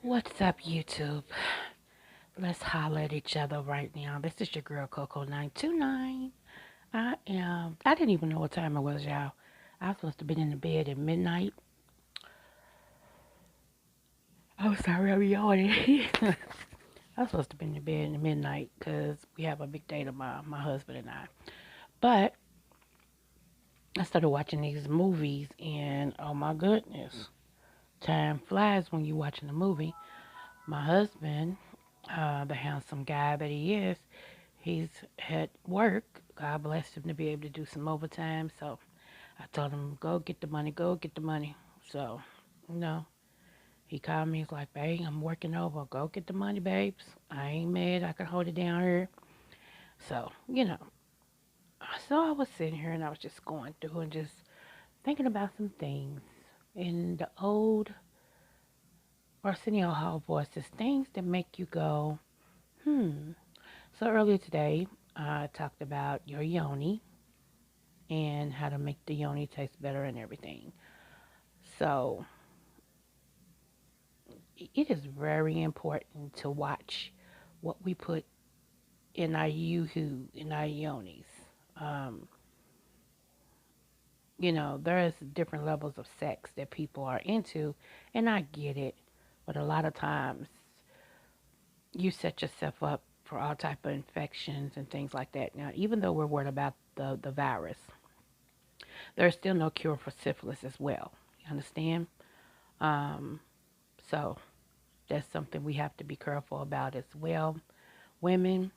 What's up, YouTube? Let's holler at each other right now. This is your girl Coco 929. I didn't even know what time it was, y'all. I was supposed to be in the bed at midnight. I'm sorry, I'm yawning. I was supposed to be in the bed at midnight because we have a big day tomorrow, my husband and I. But I started watching these movies, and oh my goodness, time flies when you're watching a movie. My husband, the handsome guy that he is, he's at work. God blessed him to be able to do some overtime. So I told him, go get the money, go get the money. So, you know, he called me. He's like, babe, I'm working over. Go get the money, babes. I ain't mad. I can hold it down here. So, so I was sitting here and I was just going through and just thinking about some things. In the old Arsenio Hall voices, things that make you go, hmm. So earlier today, I talked about your yoni and how to make the yoni taste better and everything. So it is very important to watch what we put in our yoo-hoo, in our yonis. Um, there's different levels of sex that people are into, and I get it, but a lot of times you set yourself up for all type of infections and things like that. Now, even though we're worried about the virus, there's still no cure for syphilis as well. You understand? Um, so that's something we have to be careful about as well. Women,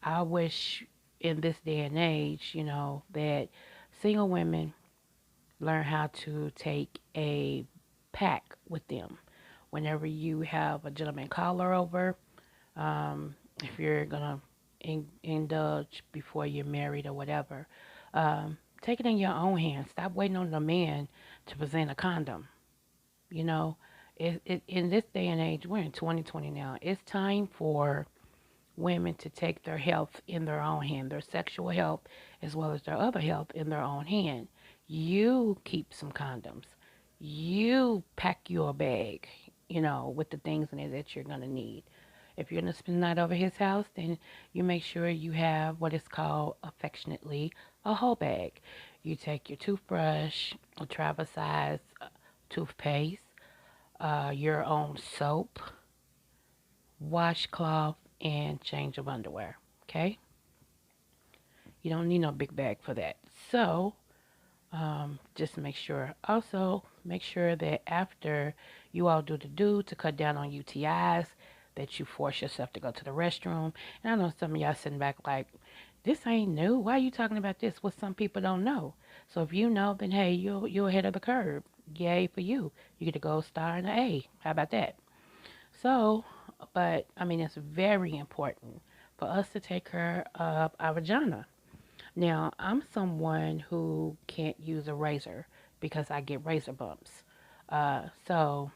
I wish in this day and age, that single women learn how to take a pack with them. Whenever you have a gentleman caller over, if you're gonna indulge before you're married or whatever, take it in your own hands. Stop waiting on the man to present a condom. You know, in this day and age, we're in 2020 now. It's time for women to take their health in their own hand, their sexual health as well as their other health in their own hand. You keep some condoms. You pack your bag, with the things in it that you're going to need. If you're going to spend the night over his house, then you make sure you have what is called affectionately a whole bag. You take your toothbrush, a travel size toothpaste, your own soap, washcloth, and change of underwear. Okay? You don't need no big bag for that. So, just make sure. Also, make sure that after you all do the do to cut down on UTIs, that you force yourself to go to the restroom. And I know some of y'all sitting back like, this ain't new. Why are you talking about this? What some people don't know. So if you know, then hey, you're ahead of the curve. Yay for you. You get a gold star and an A. How about that? So, but I mean, it's very important for us to take care of our vagina. Now, I'm someone who can't use a razor because I get razor bumps. So,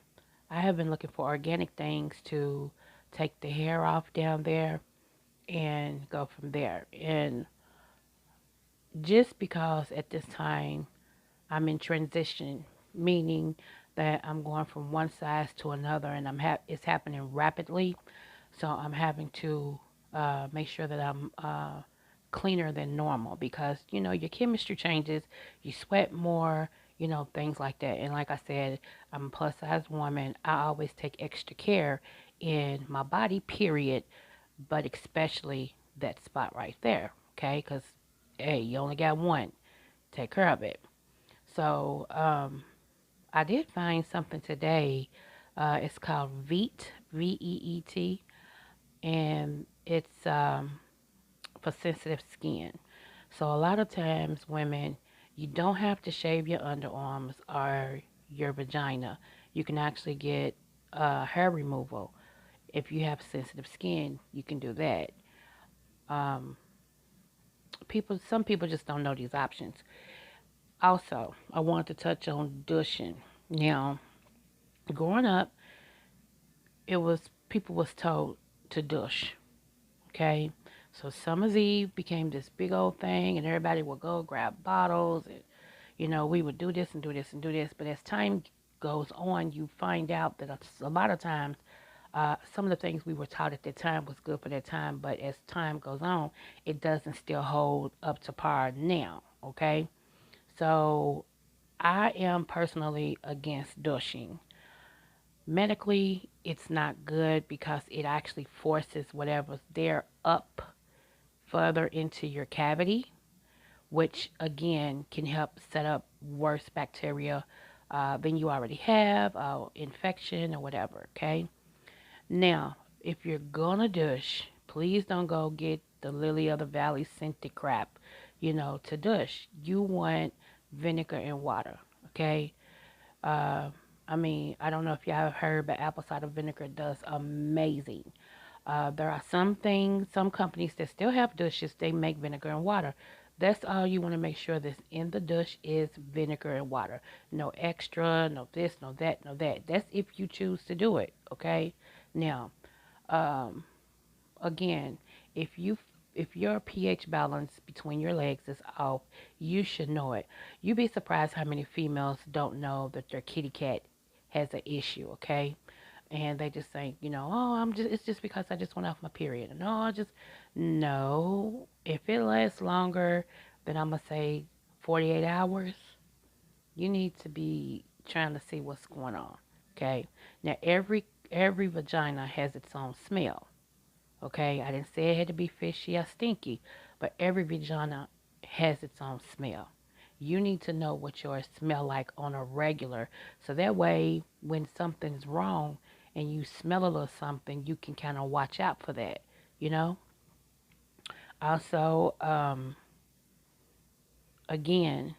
I have been looking for organic things to take the hair off down there and go from there. And just because at this time I'm in transition, meaning that I'm going from one size to another, and it's happening rapidly. So I'm having to make sure that I'm cleaner than normal because your chemistry changes, you sweat more, things like that. And like I said, I'm a plus size woman. I always take extra care in my body, period, but especially that spot right there. Okay, because hey, you only got one. Take care of it. So I did find something today. It's called Veet, Veet, and it's for sensitive skin. So a lot of times, women, you don't have to shave your underarms or your vagina. You can actually get hair removal. If you have sensitive skin, you can do that. Um, some people just don't know these options. Also, I want to touch on douching. Now, growing up, it was people was told to douche. Okay, so Summer's Eve became this big old thing, and everybody would go grab bottles, and we would do this and do this and do this. But as time goes on, you find out that a lot of times some of the things we were taught at that time was good for that time, but as time goes on, it doesn't still hold up to par now. Okay, so I am personally against douching. Medically, it's not good because it actually forces whatever's there up further into your cavity, which again can help set up worse bacteria than you already have, infection or whatever. Okay. Now, if you're gonna douche, please don't go get the lily of the valley scented crap, to douche. You want vinegar and water. Okay. Uh, I mean, I don't know if y'all have heard, but apple cider vinegar does amazing. There are some things, some companies that still have douches, they make vinegar and water. That's all you want to make sure that's in the douche is vinegar and water. No extra, no this, no that, no that. That's if you choose to do it, okay? Now, um, again, if you if your pH balance between your legs is off, you should know it. You'd be surprised how many females don't know that their kitty cat has an issue, okay? And they just think, oh, it's just because I just went off my period. No, no. If it lasts longer than I'm gonna say 48 hours, you need to be trying to see what's going on. Okay. Now every vagina has its own smell. Okay. I didn't say it had to be fishy or stinky, but every vagina has its own smell. You need to know what yours smell like on a regular, so that way when something's wrong and you smell a little something, you can kind of watch out for that. You know. Also, again,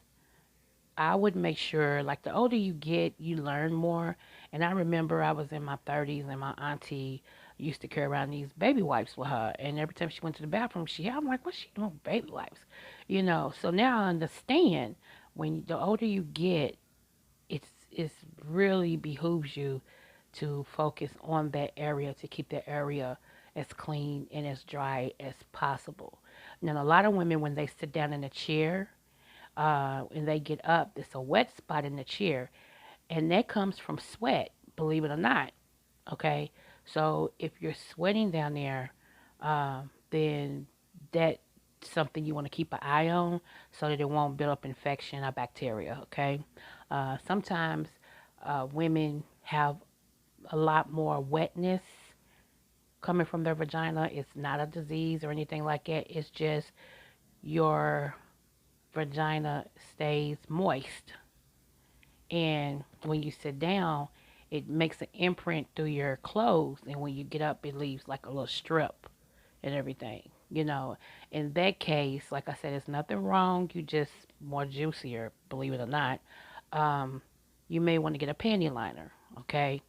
I would make sure, like, the older you get, you learn more. And I remember I was in my 30s and my auntie used to carry around these baby wipes with her. And every time she went to the bathroom, I'm like, what's she doing with baby wipes? So now I understand when the older you get, it's really behooves you to focus on that area to keep that area as clean and as dry as possible. Now, a lot of women, when they sit down in a chair, and they get up, there's a wet spot in the chair, and that comes from sweat, believe it or not. Okay, so if you're sweating down there, then that's something you want to keep an eye on so that it won't build up infection or bacteria. Okay, sometimes women have a lot more wetness coming from their vagina. It's not a disease or anything like that. It's just your vagina stays moist. And when you sit down, it makes an imprint through your clothes. And when you get up, it leaves like a little strip and everything. In that case, like I said, there's nothing wrong. You just more juicier, believe it or not. Um, you may want to get a panty liner, okay?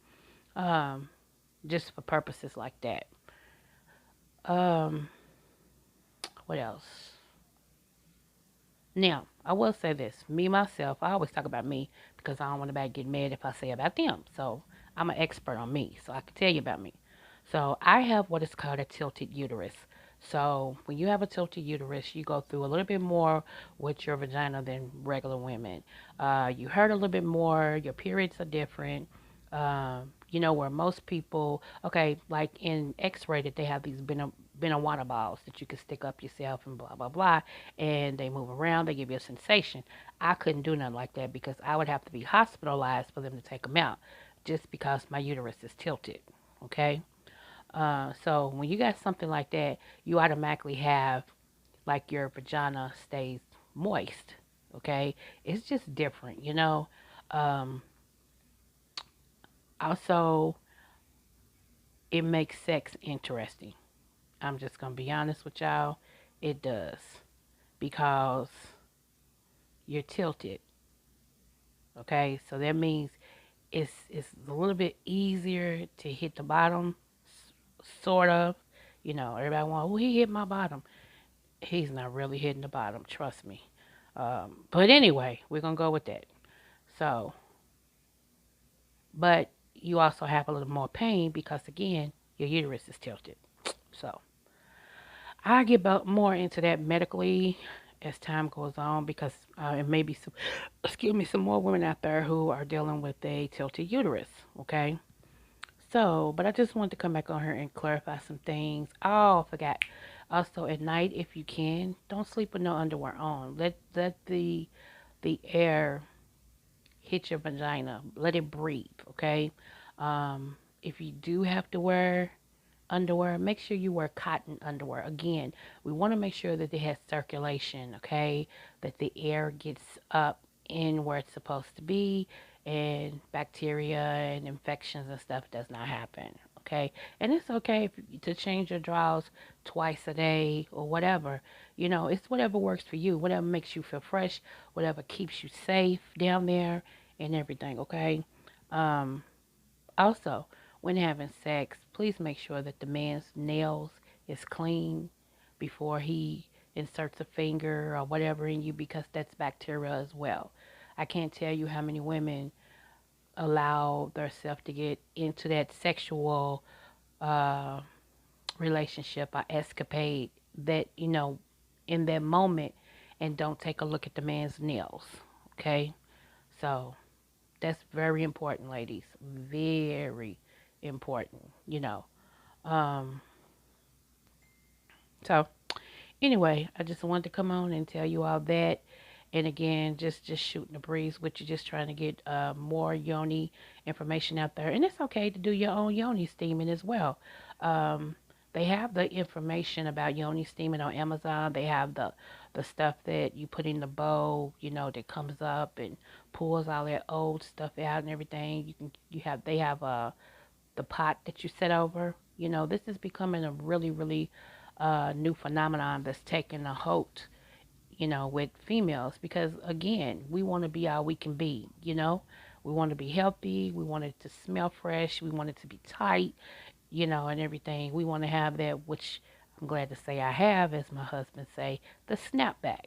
Um, just for purposes like that. Um, what else? Now, I will say this. Me, myself, I always talk about me because I don't want anybody to get mad if I say about them. So I'm an expert on me, so I can tell you about me. So I have what is called a tilted uterus. So when you have a tilted uterus, you go through a little bit more with your vagina than regular women. You hurt a little bit more. Your periods are different. Where most people, okay, like in X-rated, they have these been water balls that you can stick up yourself and blah blah blah, and they move around. They give you a sensation. I couldn't do nothing like that because I would have to be hospitalized for them to take them out, just because my uterus is tilted. Okay, so when you got something like that, you automatically have like your vagina stays moist. Okay, it's just different. Um, Also, it makes sex interesting. I'm just gonna be honest with y'all. It does because you're tilted. Okay, so that means it's a little bit easier to hit the bottom, sort of. Everybody want, oh, he hit my bottom. He's not really hitting the bottom, trust me. But anyway, we're gonna go with that. So, but you also have a little more pain because again, your uterus is tilted. So I get more into that medically as time goes on because it may be some, excuse me, some more women out there who are dealing with a tilted uterus. Okay. So, but I just wanted to come back on here and clarify some things. Oh, I forgot. Also, at night, if you can, don't sleep with no underwear on. Let the air hit your vagina. Let it breathe. Okay. If you do have to wear underwear, make sure you wear cotton underwear. Again, we want to make sure that it has circulation, okay? That the air gets up in where it's supposed to be and bacteria and infections and stuff does not happen, okay? And it's okay to change your drawers twice a day or whatever. You know, it's whatever works for you, whatever makes you feel fresh, whatever keeps you safe down there and everything, okay? Um, Also, when having sex, please make sure that the man's nails is clean before he inserts a finger or whatever in you because that's bacteria as well. I can't tell you how many women allow themselves to get into that sexual uh, relationship or escapade that, in that moment and don't take a look at the man's nails. Okay? So that's very important, ladies. Very important, Um, so anyway, I just wanted to come on and tell you all that. And again, just shooting the breeze with you, just trying to get more yoni information out there. And it's okay to do your own yoni steaming as well. Um, they have the information about yoni steaming on Amazon. They have the stuff that you put in the bowl, that comes up and pulls all that old stuff out and everything. They have the pot that you set over. This is becoming a really, really new phenomenon that's taking a hold, with females because, again, we want to be all we can be. We want to be healthy. We want it to smell fresh. We want it to be tight, and everything. We want to have that, which I'm glad to say I have, as my husband say, the snapback.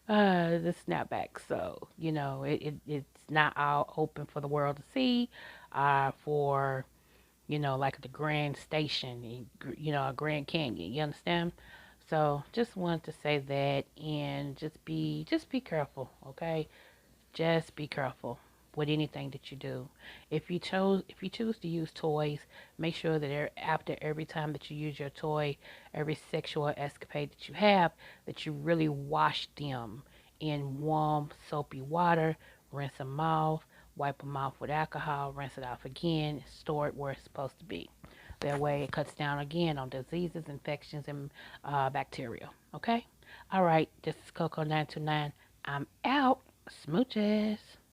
The snapback. So, it's not all open for the world to see, for like the Grand Station, a Grand Canyon. You understand? So just wanted to say that and just be careful, okay? Just be careful with anything that you do. If you choose to use toys, make sure that after every time that you use your toy, every sexual escapade that you have, that you really wash them in warm soapy water, rinse them off, wipe them off with alcohol, rinse it off again, store it where it's supposed to be. That way it cuts down again on diseases, infections, and bacteria. Okay? All right, this is Coco 929. I'm out. Smooches.